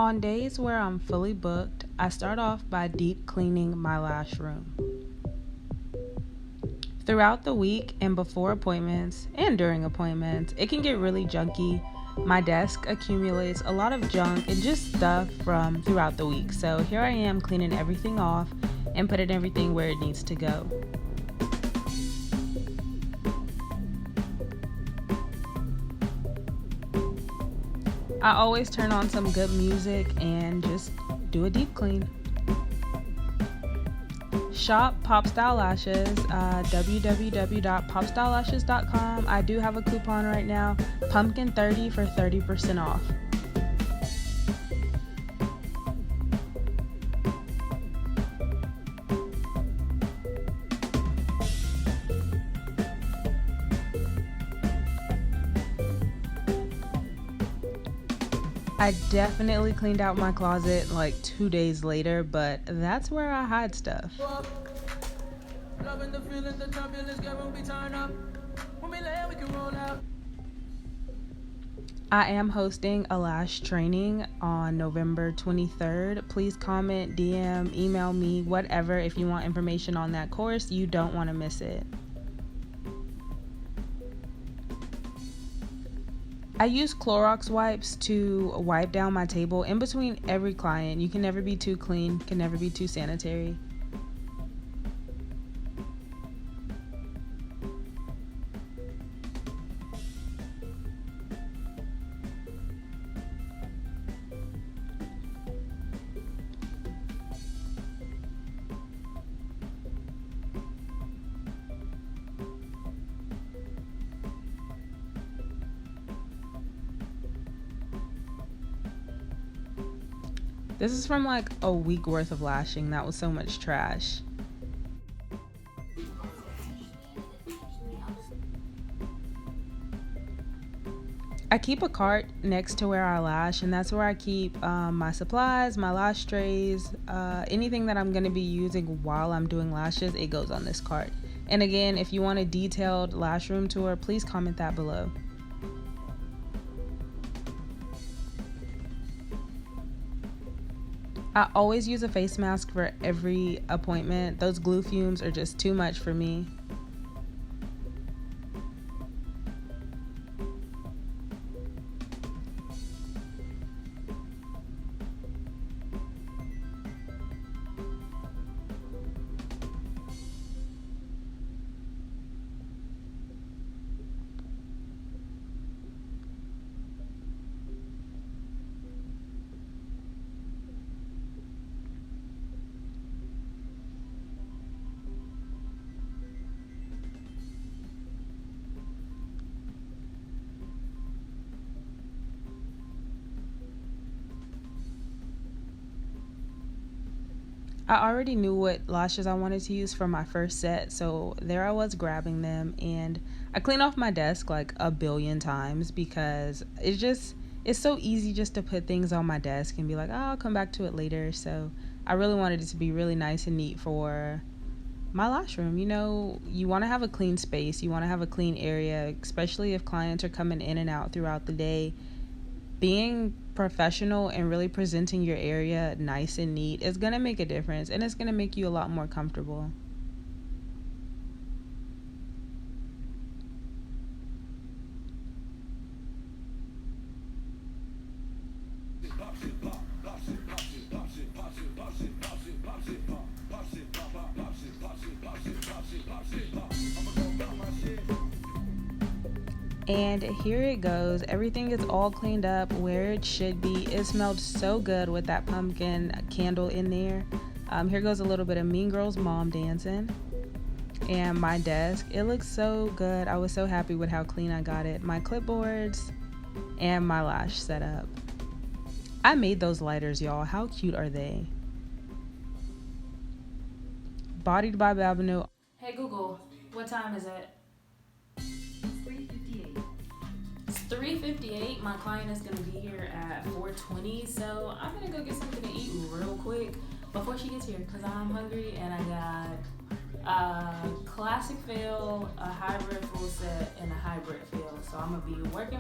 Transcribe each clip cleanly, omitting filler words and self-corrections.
On days where I'm fully booked, I start off by deep cleaning my lash room. Throughout the week and before appointments and during appointments, it can get really junky. My desk accumulates a lot of junk and just stuff from throughout the week. So here I am cleaning everything off and putting everything where it needs to go. I always turn on some good music and just do a deep clean. Shop Pop Style Lashes, www.popstylelashes.com. I do have a coupon right now, Pumpkin 30 for 30% off. I definitely cleaned out my closet like 2 days later, but that's where I hide stuff. I am hosting a lash training on November 23rd. Please comment, DM, email me, whatever, if you want information on that course. You don't want to miss it. I use Clorox wipes to wipe down my table in between every client. You can never be too clean, can never be too sanitary. This is from like a week worth of lashing. That was so much trash. I keep a cart next to where I lash, and that's where I keep my supplies, my lash trays, anything that I'm going to be using while I'm doing lashes, it goes on this cart. And again, if you want a detailed lash room tour, please comment that below. I always use a face mask for every appointment. Those glue fumes are just too much for me. I already knew what lashes I wanted to use for my first set, so there I was grabbing them, and I clean off my desk like a billion times because it's so easy just to put things on my desk and be like, oh, I'll come back to it later. So I really wanted it to be really nice and neat for my lash room. You know, you want to have a clean space, you want to have a clean area, especially if clients are coming in and out throughout the day. Being professional and really presenting your area nice and neat is going to make a difference, and it's going to make you a lot more comfortable. And here it goes. Everything is all cleaned up where it should be. It smelled so good with that pumpkin candle in there. Here goes a little bit of Mean Girls Mom dancing. And my desk, it looks so good. I was so happy with how clean I got it. My clipboards and my lash setup. I made those lighters, y'all. How cute are they? Bodied by Babanu. Hey Google, what time is it? 3:58. My client is gonna be here at 4:20, so I'm gonna go get something to eat real quick before she gets here because I'm hungry and I got a classic fill, a hybrid full set, and a hybrid fill. So I'm gonna be working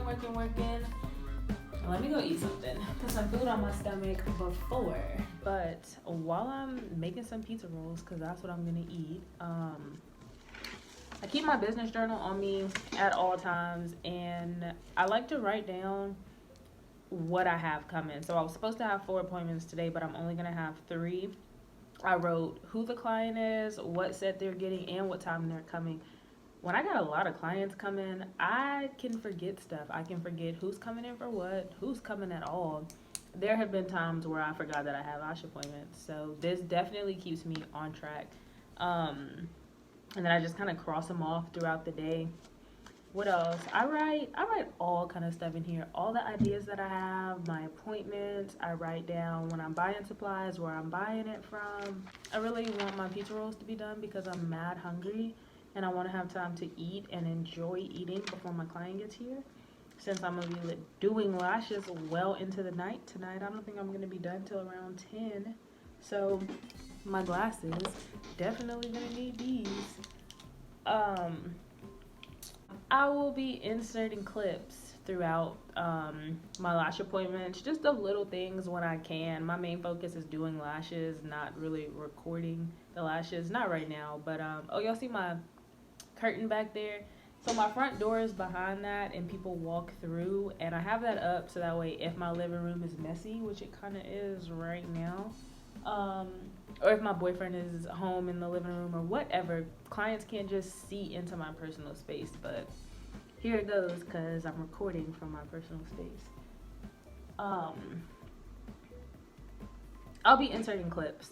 Let me go eat something. Put some food on my stomach before. But while I'm making some pizza rolls, because that's what I'm gonna eat, I keep my business journal on me at all times, and I like to write down what I have coming. So I was supposed to have 4 appointments today, but I'm only gonna have 3. I wrote who the client is, what set they're getting, and what time they're coming. When I got a lot of clients coming, I can forget stuff. I can forget who's coming in for what, who's coming at all. There have been times where I forgot that I have lash appointments. So this definitely keeps me on track. And then I just kind of cross them off throughout the day. What else? I write all kind of stuff in here. All the ideas that I have, my appointments. I write down when I'm buying supplies, where I'm buying it from. I really want my pizza rolls to be done because I'm mad hungry. And I want to have time to eat and enjoy eating before my client gets here. Since I'm going to be doing lashes well into the night tonight, I don't think I'm going to be done till around 10. So my glasses, definitely going to need these. I will be inserting clips throughout my lash appointments, just the little things when I can. My main focus is doing lashes, not really recording the lashes. Not right now, but oh, y'all see my curtain back there? So my front door is behind that and people walk through, and I have that up so that way if my living room is messy, which it kind of is right now, or if my boyfriend is home in the living room or whatever, clients can't just see into my personal space. But here it goes because I'm recording from my personal space. I'll be inserting clips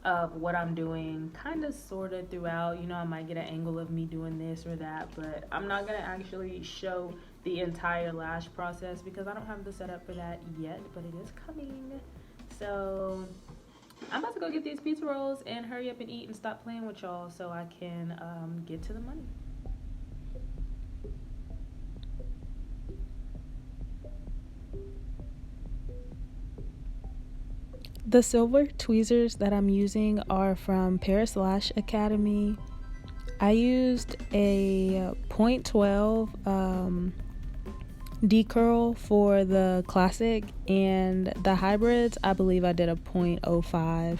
of what I'm doing kind of sort of throughout. You know, I might get an angle of me doing this or that, but I'm not going to actually show the entire lash process because I don't have the setup for that yet, but it is coming. So I'm about to go get these pizza rolls and hurry up and eat and stop playing with y'all so I can get to the money. The silver tweezers that I'm using are from Paris Lash Academy. I used a 0.12 decurl for the classic, and the hybrids, I believe I did a 0.05.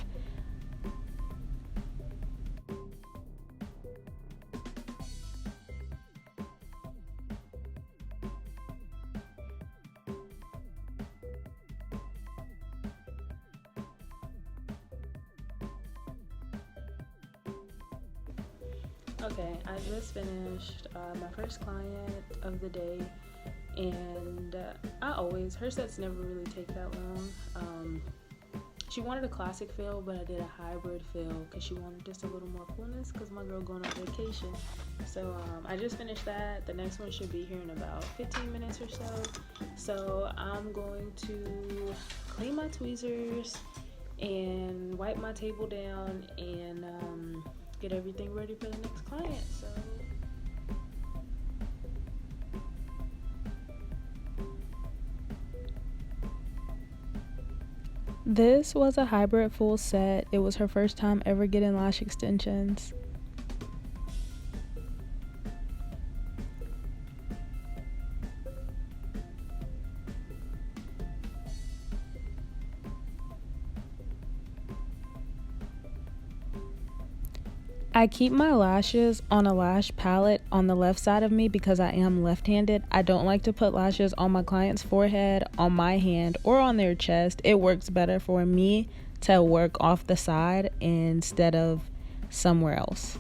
Okay, I just finished my first client of the day, and her sets never really take that long. She wanted a classic feel, but I did a hybrid feel because she wanted just a little more coolness because my girl going on vacation. So I just finished that. The next one should be here in about 15 minutes or so. So I'm going to clean my tweezers and wipe my table down and get everything ready for the next client. So this was a hybrid full set. It was her first time ever getting lash extensions. I keep my lashes on a lash palette on the left side of me because I am left-handed. I don't like to put lashes on my client's forehead, on my hand, or on their chest. It works better for me to work off the side instead of somewhere else.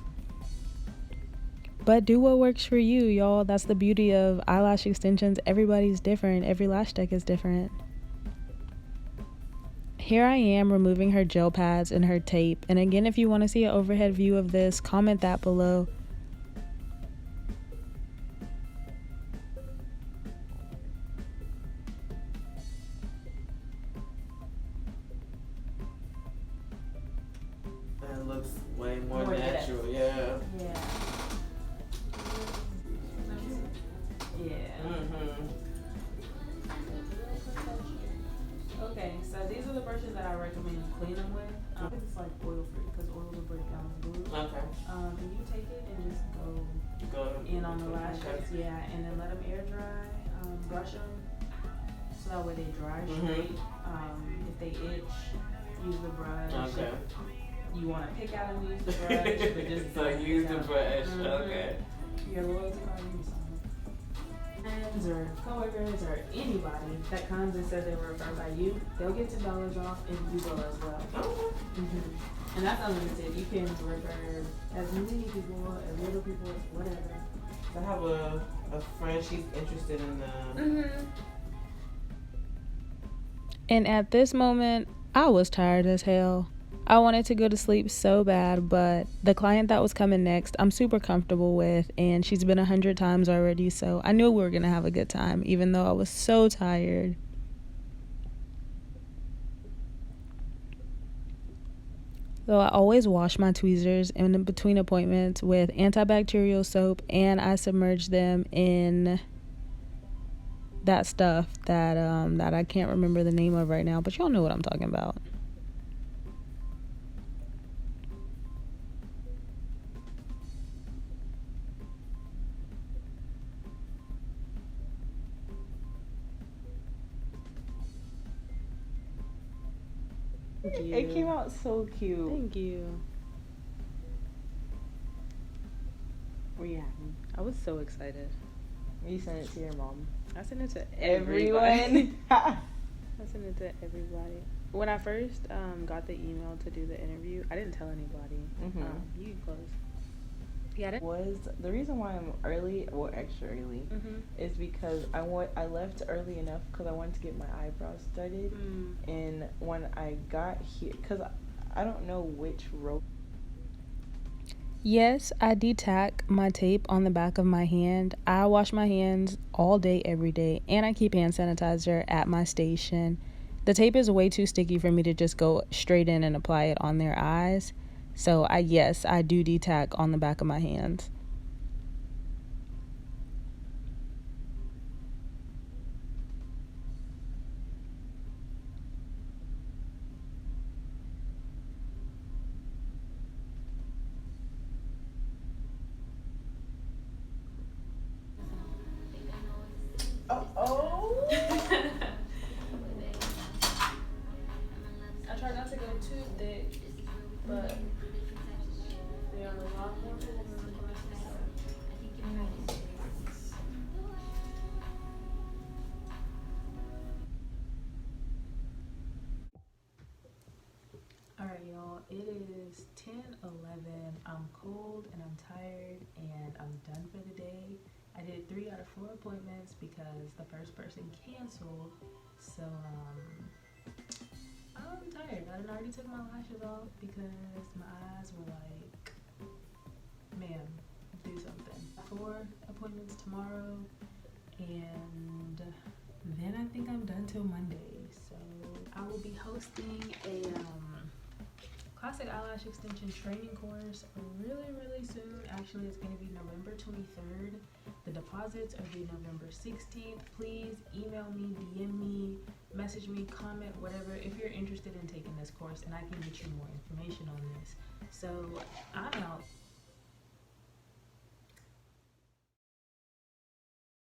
But do what works for you, y'all. That's the beauty of eyelash extensions. Everybody's different. Every lash tech is different. Here I am removing her gel pads and her tape. And again, if you want to see an overhead view of this, comment that below. That looks way more natural, yeah. Yeah. Okay, so these are the brushes that I recommend you clean them with. It's like oil free because oil will break down the glue. Okay. And you take it and just go in on the lashes, yeah, and then let them air dry. Brush them, so out where they dry straight. If they itch, use the brush. Okay. If you want to pick out and use the brush, but just so use the brush. Okay. Your loyalty card, maybe something. Friends or coworkers or anybody that comes and says they were referred by you, they'll get $10 off, and you will as well. And that's unlimited. You can refer as many people, as little people, whatever. I have a friend, she's interested in the... And at this moment, I was tired as hell. I wanted to go to sleep so bad, but the client that was coming next, I'm super comfortable with, and she's been 100 times already, so I knew we were going to have a good time, even though I was so tired. So I always wash my tweezers in between appointments with antibacterial soap, and I submerge them in that stuff that I can't remember the name of right now, but y'all know what I'm talking about. It came out so cute. Thank you. Were you happy? I was so excited. You sent it to your mom. I sent it to Everyone. everyone. I sent it to everybody. When I first got the email to do the interview, I didn't tell anybody. You can close. Yeah, Was the reason why I'm early or extra early is because I left early enough because I wanted to get my eyebrows started, and when I got here, because I don't know which rope. Yes, I detack my tape on the back of my hand. I wash my hands all day, every day, and I keep hand sanitizer at my station. The tape is way too sticky for me to just go straight in and apply it on their eyes. So I do detack on the back of my hands. I try not to go too thick, but they are a lot more full than the glasses. Alright, y'all, it is 10:11. I'm cold and I'm tired and I'm done for the day. I did 3 out of 4 appointments because the first person canceled. So, I'm tired. I already took my lashes off because my eyes were like, man, do something. 4 appointments tomorrow, and then I think I'm done till Monday. So I will be hosting a classic eyelash extension training course really soon. Actually, it's going to be November 23rd. The deposits are due November 16th. Please email me, DM me, message me, comment, whatever, if you're interested in taking this course, and I can get you more information on this. So I'm out.